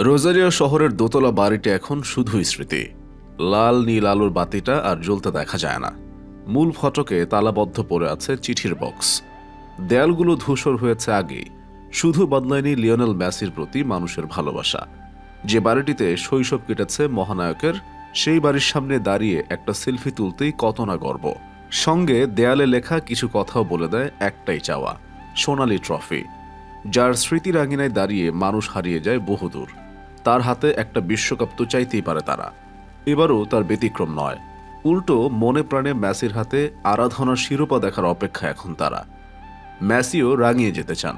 Rosario শহরের দোতলা বাড়িটি এখন শুধুই স্মৃতি। লাল নীল আলোর বাতিটা আর জ্বলতে দেখা যায় না। মূল ফটকে তালাবদ্ধ পড়ে আছে চিঠির বক্স। দেয়ালগুলো ধূসর হয়েছে আগেই। শুধু বদলায়নি লিওনেল মেসির প্রতি মানুষের ভালোবাসা। যে বাড়িটিতে শৈশব কেটেছে মহানায়কের, সেই বাড়ির সামনে দাঁড়িয়ে একটা সেলফি তুলতেই কত না গর্ব। সঙ্গে দেয়ালে লেখা কিছু কথাও বলে দেয় একটাই চাওয়া, সোনালি ট্রফি, যার স্মৃতির আঙিনায় দাঁড়িয়ে মানুষ হারিয়ে যায় বহুদূর। তার হাতে একটা বিশ্বকাপ তো চাইতেই পারে তারা। এবারও তার ব্যতিক্রম নয়। উল্টো মনে প্রাণে মেসির হাতে আরাধনার শিরোপা দেখার অপেক্ষা এখন তারা। মেসিও রাঙিয়ে যেতে চান।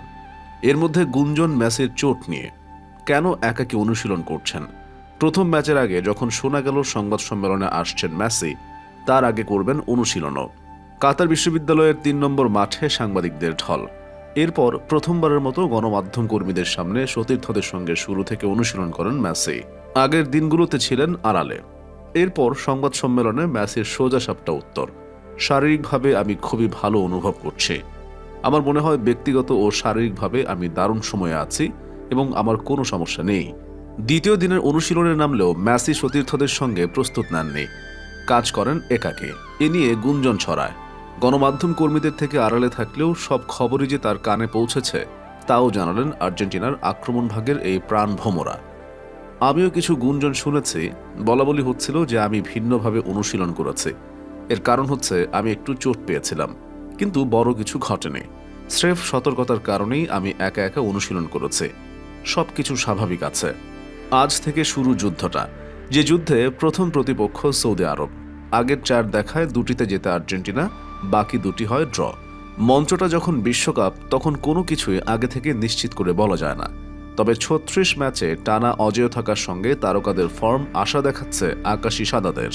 এর মধ্যে গুঞ্জন মেসির চোট নিয়ে। কেন একাকী অনুশীলন করছেন? প্রথম ম্যাচের আগে যখন শোনা গেল সংবাদ সম্মেলনে আসছেন মেসি, তার আগে করবেন অনুশীলনও। কাতার বিশ্ববিদ্যালয়ের ৩ নম্বর মাঠে সাংবাদিকদের ঢল। এরপর প্রথমবারের মতো গণমাধ্যম কর্মীদের সামনে সতীর্থদের সঙ্গে শুরু থেকে অনুশীলন করেন মেসি। আগের দিনগুলোতে ছিলেন আড়ালে। এরপর সংবাদ সম্মেলনে মেসির সোজা সাপটা উত্তর, শারীরিকভাবে আমি খুবই ভালো অনুভব করছি। আমার মনে হয় ব্যক্তিগত ও শারীরিকভাবে আমি দারুণ সময়ে আছি এবং আমার কোনো সমস্যা নেই। দ্বিতীয় দিনের অনুশীলনে নামলেও মেসি সতীর্থদের সঙ্গে প্রস্তুত নেননি। কাজ করেন একাকে। এ নিয়ে গুঞ্জন ছড়ায়। গণমাধ্যম কর্মীদের থেকে আড়ালে থাকলেও সব খবরই যে তার কানে পৌঁছেছে, তাও জানালেন আর্জেন্টিনার আক্রমণভাগের এই প্রাণভোমরা। আমিও কিছু গুঞ্জন শুনেছি। বলাবলি হচ্ছিল যে আমি ভিন্নভাবে অনুশীলন করেছি। এর কারণ হচ্ছে আমি একটু চোট পেয়েছিলাম, কিন্তু বড় কিছু ঘটেনি। স্রেফ সতর্কতার কারণেই আমি একা একা অনুশীলন করেছি। সবকিছু স্বাভাবিক আছে। আজ থেকে শুরু যুদ্ধটা, যে যুদ্ধে প্রথম প্রতিপক্ষ সৌদি আরব। আগের 4 দেখায় 2টিতে জেতে আর্জেন্টিনা, বাকি 2টি হয় ড্র। মঞ্চটা যখন বিশ্বকাপ, তখন কোনো কিছুই আগে থেকে নিশ্চিত করে বলা যায় না। তবে 36 ম্যাচে টানা অজেয় থাকার সঙ্গে তারকাদের ফর্ম আশা দেখাচ্ছে আকাশী সাদাদের।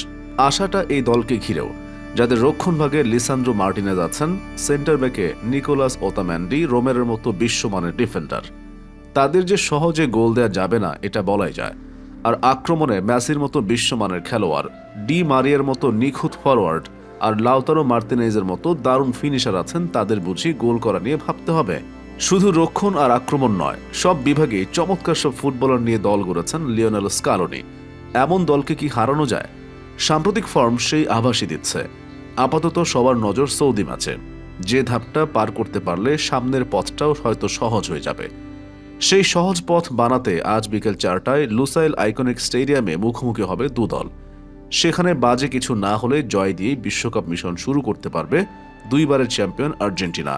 আশাটা এই দলকে ঘিরেও, যাদের রক্ষণভাগে লিসান্দ্রো মার্টিনেজ আছেন, সেন্টার ব্যাকে নিকোলাস ওতাম্যান্ডি, রোমেরের মতো বিশ্বমানের ডিফেন্ডার। তাদের যে সহজে গোল দেয়া যাবে না এটা বলাই যায়। আর আক্রমণে মেসির মতো বিশ্বমানের খেলোয়াড়, ডি মারিয়ার মতো নিখুঁত ফরওয়ার্ড আর লাউতারো মার্তিনেজের মতো দারুণ ফিনিশার আছেন, তাদের বুঝি গোল করা নিয়ে ভাবতে হবে? শুধু রক্ষণ আর আক্রমণ নয়, সব বিভাগেই চমৎকার সব ফুটবলার নিয়ে দল গড়েছেন লিওনেল স্কালোনি। এমন দলকে কি হারানো যায়? সাম্প্রতিক ফর্ম সেই আভাসই দিচ্ছে। আপাতত সবার নজর সৌদি ম্যাচে। যে ধাপটা পার করতে পারলে সামনের পথটাও হয়তো সহজ হয়ে যাবে। সেই সহজ পথ বানাতে আজ বিকেল 4টায় লুসাইল আইকনিক স্টেডিয়ামে মুখোমুখি হবে দুদল। সেখানে বাজে কিছু না হলে জয় দিয়েই বিশ্বকাপ মিশন শুরু করতে পারবে 2বারের চ্যাম্পিয়ন আর্জেন্টিনা।